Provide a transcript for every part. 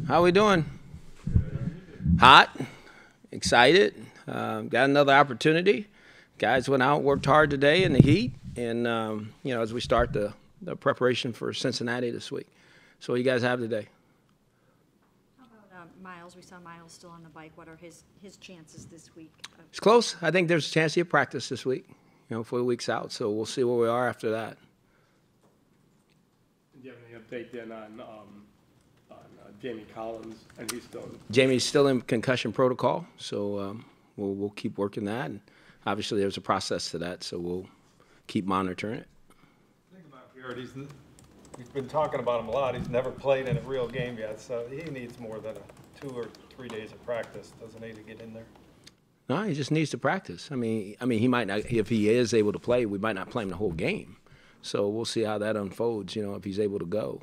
How we doing? Hot, excited. Got another opportunity. Guys went out, worked hard today in the heat, and as we start the preparation for Cincinnati this week. So what do you guys have today? How about Myles? We saw Myles still on the bike. What are his chances this week? It's close. I think there's a chance he'll practice this week. 4 weeks out, so we'll see where we are after that. Do you have any update then on Jamie Collins? And Jamie's still in concussion protocol, so we'll keep working that. And obviously, there's a process to that, so we'll keep monitoring it. Think about Garrett. We've been talking about him a lot. He's never played in a real game yet, so he needs more than 2 or 3 days of practice, doesn't he, to get in there? No, he just needs to practice. I mean, he might not. If he is able to play, we might not play him the whole game. So we'll see how that unfolds. If he's able to go,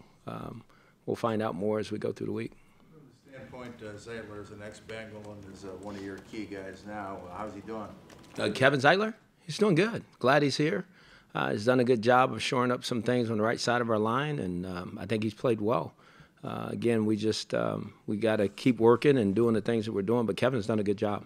we'll find out more as we go through the week. From the standpoint, Zeitler is an ex-Bengal and is one of your key guys now. How's he doing? Kevin Zeitler, he's doing good. Glad he's here. He's done a good job of shoring up some things on the right side of our line, and I think he's played well. Again, we got to keep working and doing the things that we're doing, but Kevin's done a good job.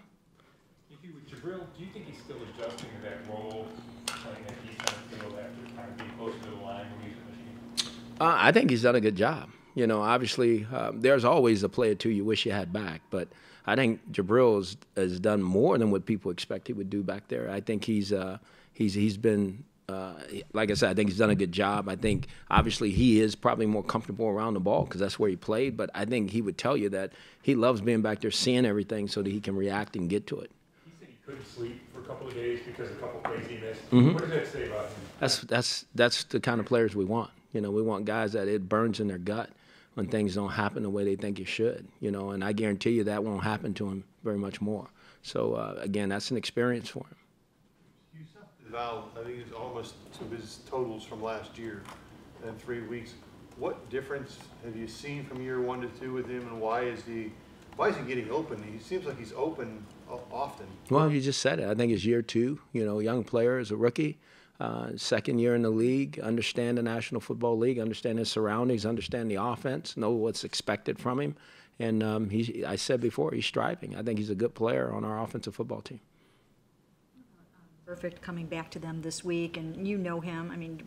Jabril, do you think he's still adjusting to that role, playing that defensive field after kind of being closer to the line when he's in the machine? I think he's done a good job. Obviously, there's always a play or two you wish you had back, but I think Jabril has done more than what people expect he would do back there. I think he's been, like I said, I think he's done a good job. I think, obviously, he is probably more comfortable around the ball because that's where he played, but I think he would tell you that he loves being back there, seeing everything so that he can react and get to it. Couldn't sleep for a couple of days because a couple plays he missed. Mm-hmm. What does that say about him? That's the kind of players we want. We want guys that it burns in their gut when things don't happen the way they think it should. And I guarantee you that won't happen to him very much more. So again, that's an experience for him. You said Val, I think it's almost to his totals from last year in 3 weeks. What difference have you seen from year 1 to 2 with him, and why is he getting open? He seems like he's open often. Well, you just said it. I think it's year 2. Young player as a rookie, second year in the league, understand the National Football League, understand his surroundings, understand the offense, know what's expected from him. And I said before, he's striving. I think he's a good player on our offensive football team. Perfect coming back to them this week, and you know him. I mean,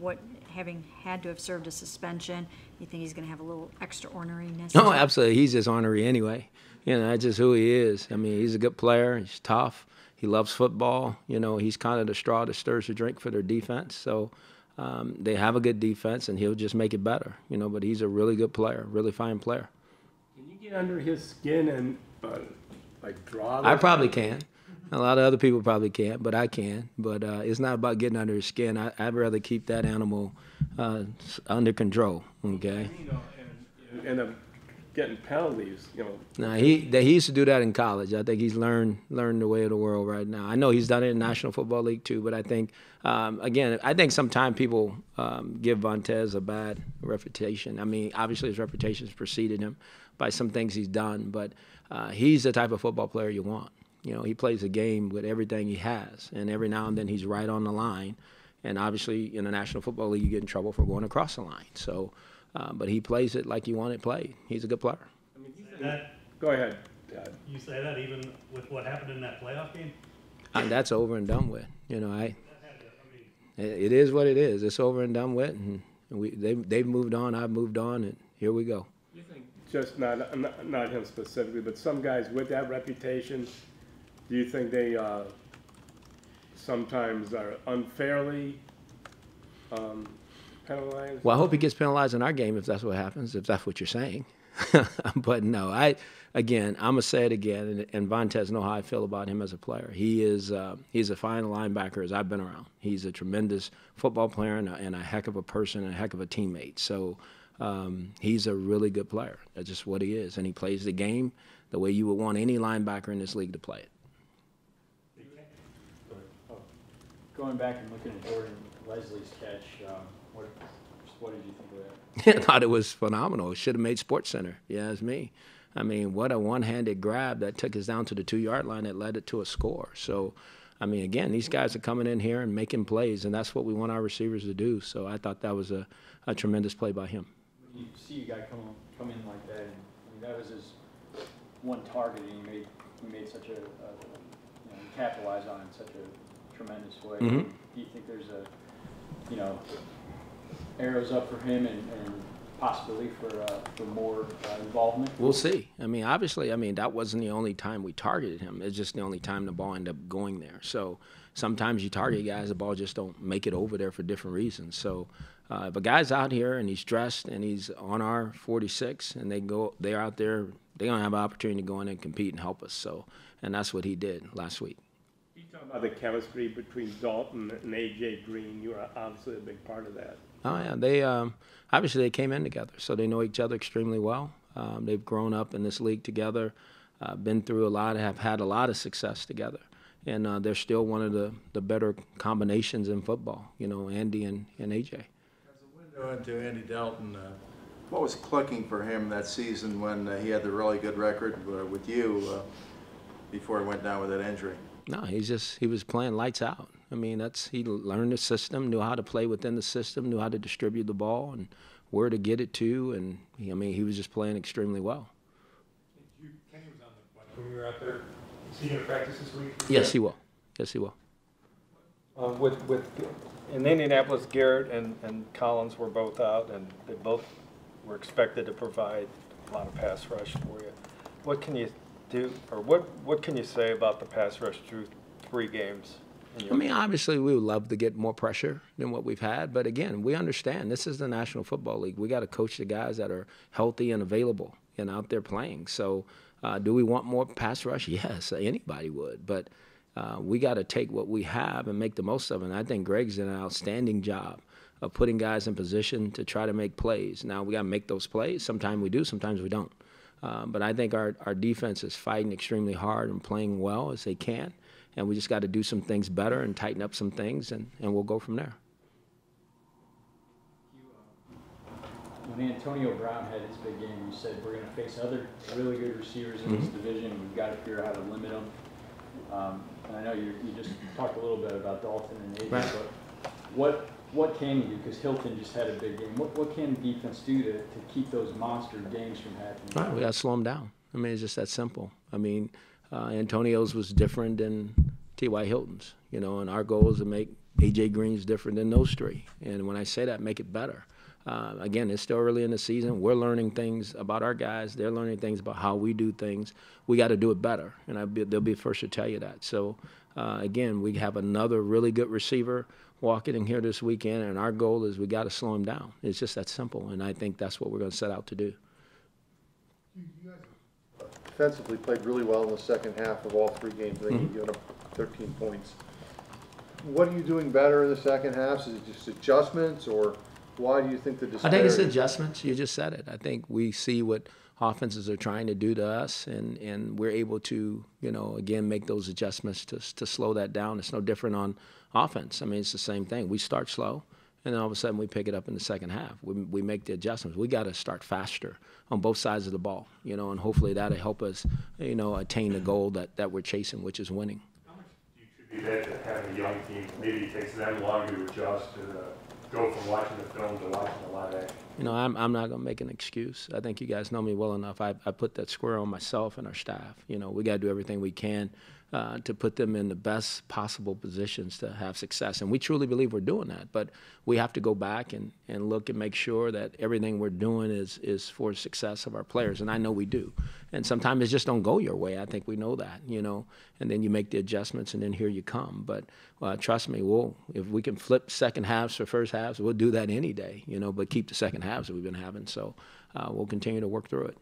having had to have served a suspension, you think he's going to have a little extra orneriness? No, absolutely. He's just ornery anyway. That's just who he is. I mean, he's a good player. He's tough. He loves football. He's kind of the straw that stirs the drink for their defense. So they have a good defense, and he'll just make it better. But he's a really good player, really fine player. Can you get under his skin and draw? I probably can. A lot of other people probably can't, but I can. But it's not about getting under his skin. I'd rather keep that animal under control. Okay. And getting penalties, No, he used to do that in college. I think he's learned the way of the world right now. I know he's done it in the National Football League too, but I think, again, sometimes people give Vontaze a bad reputation. I mean, obviously his reputation has preceded him by some things he's done, but he's the type of football player you want. He plays a game with everything he has, and every now and then he's right on the line. And obviously in the National Football League, you get in trouble for going across the line. So. But he plays it like you want it played. He's a good player. Go ahead. You say that even with what happened in that playoff game? That's over and done with. It is what it is. It's over and done with, and they've moved on. I've moved on, and here we go. You think just not him specifically, but some guys with that reputation, do you think they sometimes are unfairly penalized? Well, I hope he gets penalized in our game if that's what happens, if that's what you're saying. But no, I'm going to say it again, and Vontaze know how I feel about him as a player. He's a fine linebacker as I've been around. He's a tremendous football player and a heck of a person and a heck of a teammate. So he's a really good player. That's just what he is. And he plays the game the way you would want any linebacker in this league to play it. Going back and looking at Jordan Leslie's catch, what did you think of that? I thought it was phenomenal. It should have made SportsCenter. Yeah, it's me. I mean, what a one-handed grab that took us down to the 2-yard line that led it to a score. So, I mean, again, these guys are coming in here and making plays, and that's what we want our receivers to do. So I thought that was a tremendous play by him. When you see a guy come in like that, and that was his one target, and he made such a he capitalized on it in such a tremendous way. Mm-hmm. Do you think there's arrows up for him and possibility for more involvement? We'll see. I mean, obviously, that wasn't the only time we targeted him. It's just the only time the ball ended up going there. So sometimes you target guys, the ball just don't make it over there for different reasons. So if a guy's out here and he's dressed and he's on our 46 and they're out there, they're going to have an opportunity to go in and compete and help us. So, and that's what he did last week. You talk about the chemistry between Dalton and A.J. Green. You're obviously a big part of that. Oh, yeah. They obviously they came in together, so they know each other extremely well. They've grown up in this league together, been through a lot, have had a lot of success together. And they're still one of the better combinations in football, Andy and A.J. As a window into Andy Dalton, what was clicking for him that season when he had the really good record with you before he went down with that injury? No, he was playing lights out. I mean, he learned the system, knew how to play within the system, knew how to distribute the ball and where to get it to, and he was just playing extremely well. Kenny was on the bus when we were out there. Is he going to practice this week? Yes, he will. Yes, he will. In Indianapolis, Garrett and Collins were both out, and they both were expected to provide a lot of pass rush for you. What can you do, or what can you say about the pass rush through 3 games? Obviously, we would love to get more pressure than what we've had. But, again, we understand this is the National Football League. We got to coach the guys that are healthy and available and out there playing. So do we want more pass rush? Yes, anybody would. But we got to take what we have and make the most of it. And I think Greg's done an outstanding job of putting guys in position to try to make plays. Now, we got to make those plays. Sometimes we do, sometimes we don't. But I think our defense is fighting extremely hard and playing well as they can. And we just got to do some things better and tighten up some things, and we'll go from there. When Antonio Brown had his big game, you said we're going to face other really good receivers in this division. We've got to figure out how to limit them. And I know you just talked a little bit about Dalton and AJ, right. But what can you do? Because Hilton just had a big game. What can defense do to keep those monster games from happening? Right, we got to slow them down. It's just that simple. Antonio's was different than T.Y. Hilton's, and our goal is to make A.J. Green's different than those 3. And when I say that, make it better. Again, it's still early in the season. We're learning things about our guys. They're learning things about how we do things. We got to do it better, and they'll be the first to tell you that. So, again, we have another really good receiver walking in here this weekend, and our goal is we got to slow him down. It's just that simple, and I think that's what we're going to set out to do. You guys defensively played really well in the second half of all 3 games. I think you got up 13 points. What are you doing better in the second half? Is it just adjustments, or why do you think the disparity? I think it's adjustments. You just said it. I think we see what offenses are trying to do to us, and we're able to, again, make those adjustments to slow that down. It's no different on offense. It's the same thing. We start slow, and then all of a sudden we pick it up in the second half. We make the adjustments. We got to start faster on both sides of the ball, and hopefully that'll help us, attain the goal that we're chasing, which is winning. How much do you attribute that to having a young team? Maybe it takes them longer to adjust to go from watching the film to watching a live action? I'm not going to make an excuse. I think you guys know me well enough. I put that square on myself and our staff. We got to do everything we can to put them in the best possible positions to have success. And we truly believe we're doing that. But we have to go back and look and make sure that everything we're doing is for the success of our players. And I know we do. And sometimes it just don't go your way. I think we know that, and then you make the adjustments and then here you come. But trust me, if we can flip second halves for first halves, we'll do that any day, but keep the second halves that we've been having. So we'll continue to work through it.